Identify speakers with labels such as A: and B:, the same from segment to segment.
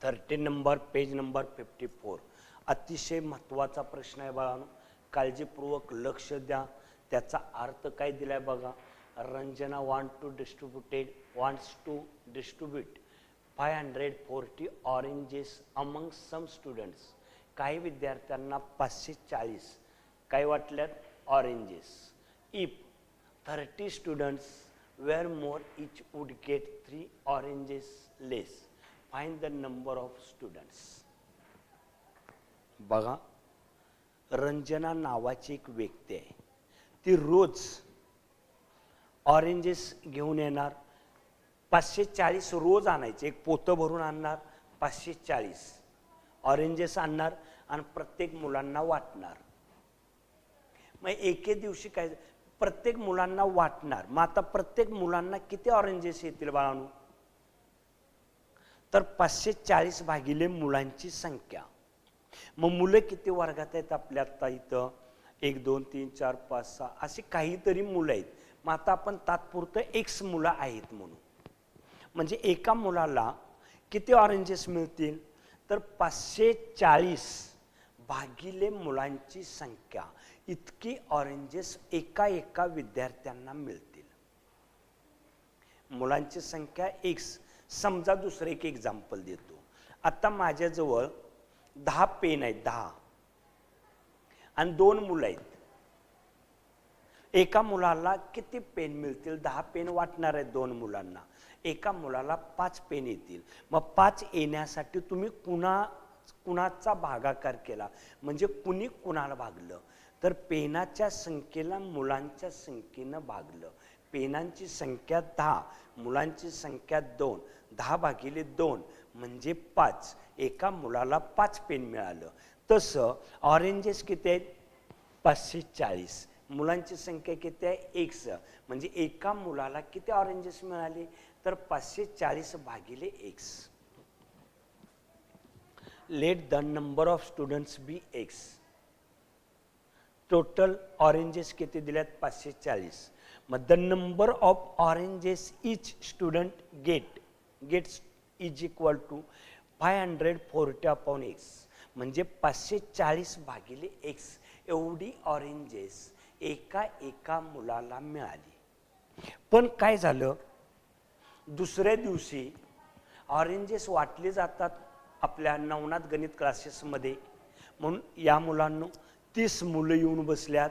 A: 13 number page number 54 अतिशय महत्त्वाचा प्रश्न आहे बाळांनो, काळजीपूर्वक लक्ष द्या. त्याचा अर्थ काय दिलाय बघा. Ranjana wants to distribute 540 oranges among some students. काही विद्यार्थ्यांना 540 काय वाटल्यात oranges. If 30 students were more, each would get 3 oranges less. Find the number of students. बघा, रंजना नावाची एक व्यक्ती आहे. ती रोज ऑरेंजेस घेऊन येणार. 540 रोज आणायचे, एक पोतं भरून आणणार. 540 ऑरेंजेस आणणार आणि प्रत्येक मुलांना वाटणार. मग एके दिवशी काय, प्रत्येक मुलांना वाटणार. मग आता प्रत्येक मुलांना किती ऑरेंजेस येतील बाळांनो, तर 540 भागिले मुलांची संख्या. मग मुलं किती वर्गात आहेत आपल्या आता इथं, 1 2 3 4 5 6 अशी काहीतरी मुलं आहेत. मग आता आपण तात्पुरतं एक्स मुलं आहेत म्हणून, म्हणजे एका मुलाला किती ऑरेंजेस मिळतील, तर 540 भागिले मुलांची संख्या इतकी ऑरेंजेस एका विद्यार्थ्यांना मिळतील. मुलांची संख्या एक्स. समजा दुसरं एक एक्झाम्पल देतो. आता माझ्याजवळ 10 पेन आहेत, 10 आणि 2 मुलं आहेत. एका मुलाला किती पेन मिळतील, 10 पेन वाटणार आहेत 2 मुलांना. एका मुलाला 5 पेन येतील. मग 5 येण्यासाठी तुम्ही कुणाचा भागाकार केला, म्हणजे कुणी कुणाला भागलं, तर पेनाच्या संख्येला मुलांच्या संख्येनं भागलं. पेनांची संख्या 10, मुलांची संख्या 2, 10 भागिले 2 म्हणजे 5. एका मुलाला 5 पेन मिळालं. तसं ऑरेंजेस किती आहेत, 540. मुलांची संख्या किती आहे, एक्स. म्हणजे एका मुलाला किती ऑरेंजेस मिळाले, तर 540 भागिले x. Let the number of students be x. Total oranges किती दिल्यात, 540. मग the number of oranges each student gets is equal to 540 upon x. म्हणजे 540 भागिले एक्स एवढी ऑरेंजेस एका मुलाला मिळाली. पण काय झालं, दुसऱ्या दिवशी ऑरेंजेस वाटले जातात आपल्या नवनाथ गणित क्लासेसमध्ये. म्हणून या मुलांना 30 मुलं येऊन बसल्यात.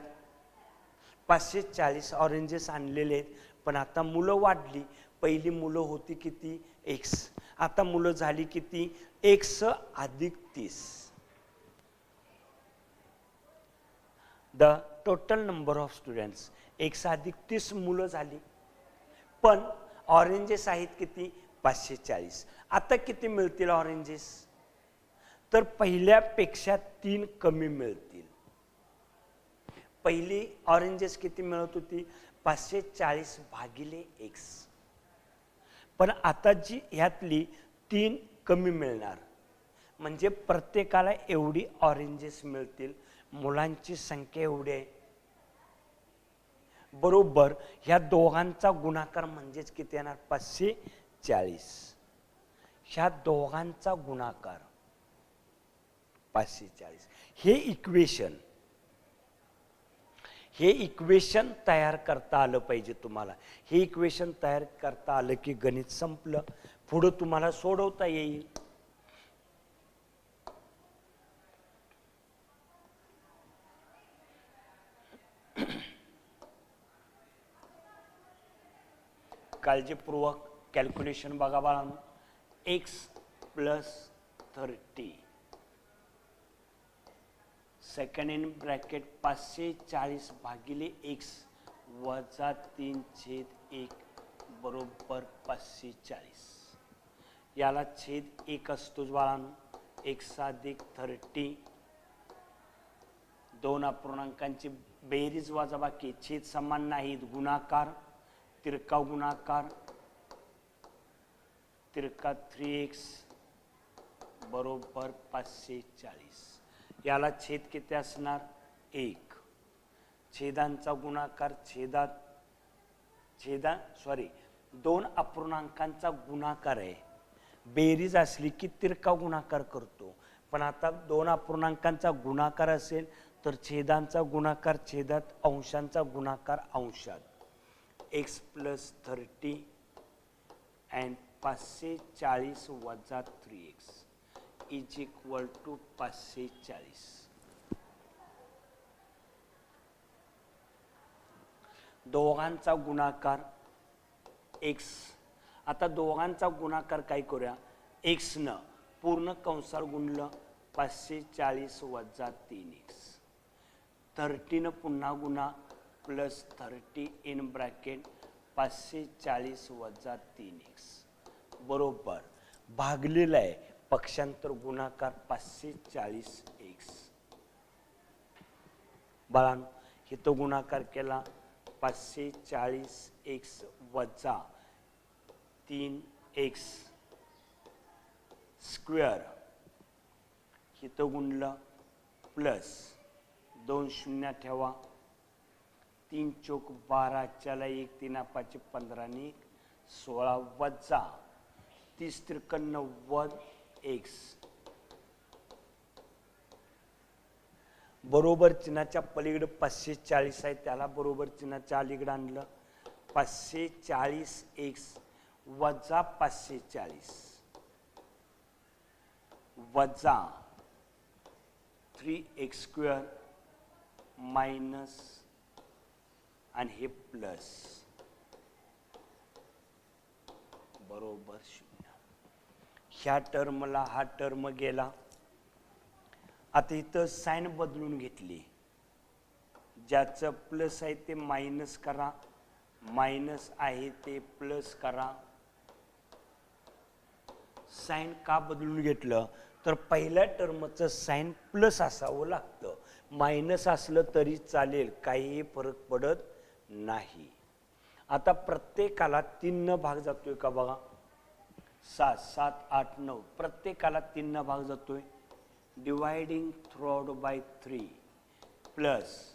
A: 540 ऑरेंजेस आणलेले आहेत. पण आता मुलं वाढली. पहिली मुलं होती किती, एक्स. आता मुलं झाली किती, एक्स अधिक 30. The total number of students, x अधिक 30 मुलं झाली. पण ऑरेंजेस आहेत किती, 540. आता किती मिळतील ऑरेंजेस, तर पहिल्यापेक्षा 3 कमी मिळतील. पहिली ऑरेंजेस किती मिळत होती, 540 भागिले एक्स. पण आता जी ह्यातली 3 कमी मिळणार, म्हणजे प्रत्येकाला एवढी ऑरेंजेस मिळतील. मुलांची संख्या एवढी आहे. बरोबर ह्या दोघांचा गुणाकार म्हणजेच किती येणार, 540. ह्या दोघांचा गुणाकार 540. हे इक्वेशन तयार करता आलं पाहिजे तुम्हाला. हे इक्वेशन तयार करता आलं की गणित संपलं. पुढं तुम्हाला सोडवता येईल. काळजीपूर्वक कॅल्क्युलेशन बघा बाळांनो. X plus 30 second in bracket 540 भागिले एक्स वजा 3/1 बरोबर 540. याला छेद 1 असतोच बाळांनो. एक्स अधिक 30, 2 अपूर्णांकांची बेरीज वजाबाकी, छेद समान नाहीत, गुणाकार, तिरका गुणाकार, तिरका 3x बरोबर 540. याला छेद किती असणार, 1. छेदांचा गुणाकार दोन अपूर्णांकांचा गुणाकार आहे. बेरीज असली की तिरका गुणाकार करतो. पण आता दोन अपूर्णांकांचा गुणाकार असेल तर छेदांचा गुणाकार छेदात, अंशांचा गुणाकार अंशात. x + 30 and 540 वजा 3x = 540. दोघांचा गुणाकार x. आता दोघांचा गुणाकार काय करूया, x न पूर्ण कंसार गुणलं 540 वजा 3x. 30 न पुन्हा गुणा प्लस 30 इन ब्रॅकेट 540 वजा 3x बरोबर भागलेला आहे पक्षांतर गुणाकार 540x. बाळांनो इथं गुणाकार केला 540x वजा 3x स्क्वेअर, इथं गुणलं प्लस 2 शून्य ठेवा, 3 चौक 12, चला 1 3 5 15 ने 16 वजा 30 त्रिक 90x बरोबर चिन्हाच्या पलीकडे 540 आहे त्याला बरोबर चिन्हाच्या अलीकडे आणलं 540x वजा 540 वजा 3x स्क्वेअर मायनस आणि हे प्लस बरोबर 0. ह्या टर्मला हा टर्म गेला. आता इथं साइन बदलून घेतली, ज्याचं प्लस आहे ते मायनस करा, मायनस आहे ते प्लस करा. साइन का बदलून घेतलं तर पहिल्या टर्मचं साइन प्लस असावं लागतं, मायनस असलं तरी चालेल, काही फरक पडत नाही. आता प्रत्येकाला 3 न भाग जातोय का बघा, 7 7 8 9 प्रत्येकाला 3 न भाग जातोय. Dividing through by 3 plus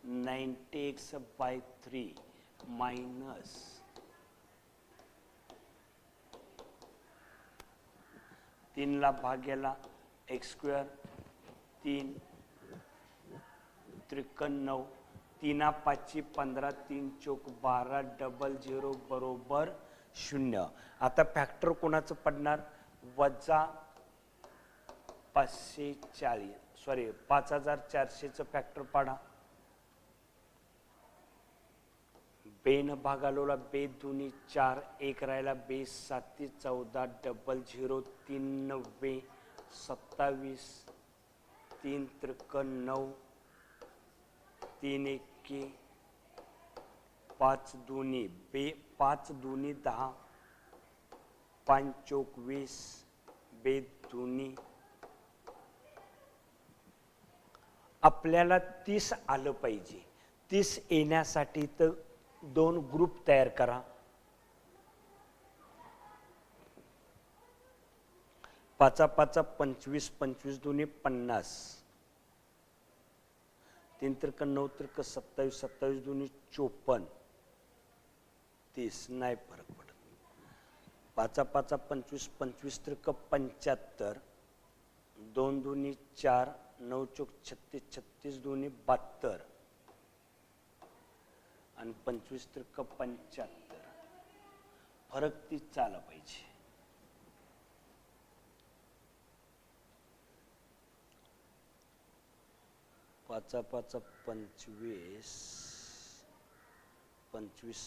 A: 90x by 3 minus 3 ला भाग गेला x स्क्वेअर 3 त्रिक 9 3 5 15 3 चौक 12 डबल 0 बरोबर 0. आता फॅक्टर कोणाचं पडणार वजा 5400चं फॅक्टर पाडा. बेन भागालोला बे दुनी 4 1 राहिला बे 7 14 डबल 0 3 90 27 3 त्रिक 9 3 1 5 दुनी बे 5 दुनी 10 5 चौक 20 बे दुनी. आपल्याला 30 आलं पाहिजे. 30 येण्यासाठी तर 2 ग्रुप तयार करा. 5 5 25 25 दुनी 50 3 त्रिक 9 त्रिक 27 27 दुनी 54 30 नाही फरक पडत. 5 5 25 25 त्रिक 75 2 दुनी 4 9 चौक 36 36 दुनी 72 आणि 25 त्रिक 75 फरक 30 आला पाहिजे. पाच 25 25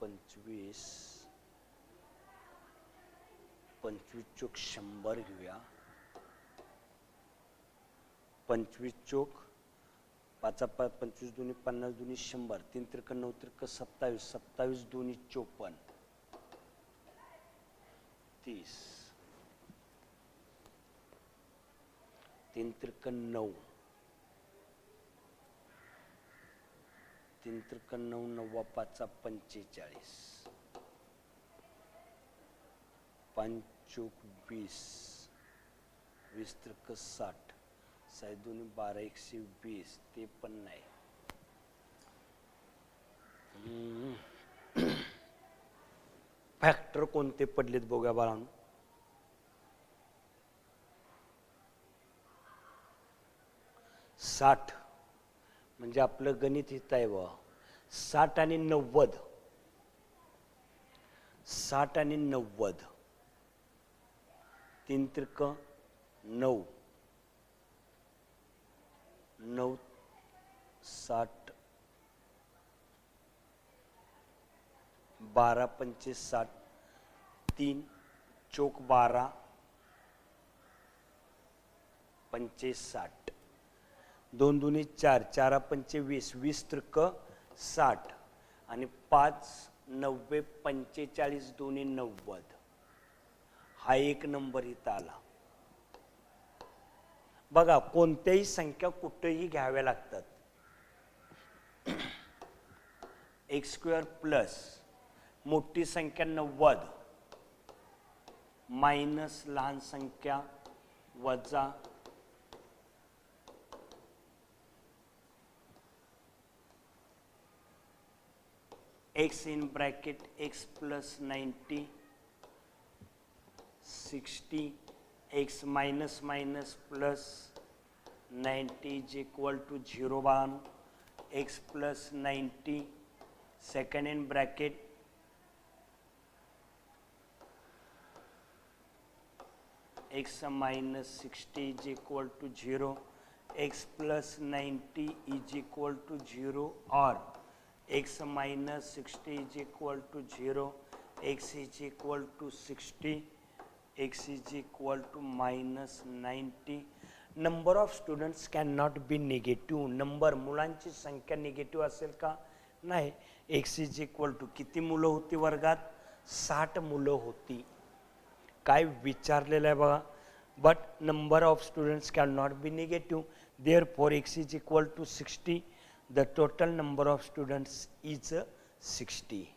A: 25 25 चौक 100 घेऊया. 25 चौक 5 25 दुनी 50 दुनी 100 3 त्रिक 9 त्रिक 27 27 दुनी 54 30 3 त्रिक 9 3 त्रिक 9 9 5 45 5 चौक 20 20 त्रिक 60 साई दोन्ही 12 120 ते पण नाही. फॅक्टर कोणते पडलेत बघा बाळांनो. 60 म्हणजे आपलं गणित इथं आहे व 60 आणि 90, 60 आणि 90, 3 त्रिक 9, 9 60, 12 पंचे 60, 3 चौक 12 पंचे 60, 2 दुनी 4, 4 पंचे 20, 20 त्रिक 60 आणि 5 90 45 दोन्ही 90. हा एक नंबर इथं आला. बघा कोणत्याही संख्या कुठेही घ्याव्या लागतात. एक्स स्क्वेअर प्लस मोठी संख्या 90 मायनस लहान संख्या वजा x in bracket x plus 90 60 x minus minus plus 90 is equal to 0 x plus 90 second in bracket x minus 60 is equal to 0 x plus 90 is equal to 0 or x minus 60 is equal to 0, x is equal to 60, x is equal to minus 90. Number of students cannot be negative. Number मुलांची संख्या negative असेल का? नाही. x is equal to किती मुलं होती वर्गात? 60 मुलं होती. काय विचारलेलं आहे बघा. But number of students cannot be negative. Therefore x is equal to 60. The total number of students is 60.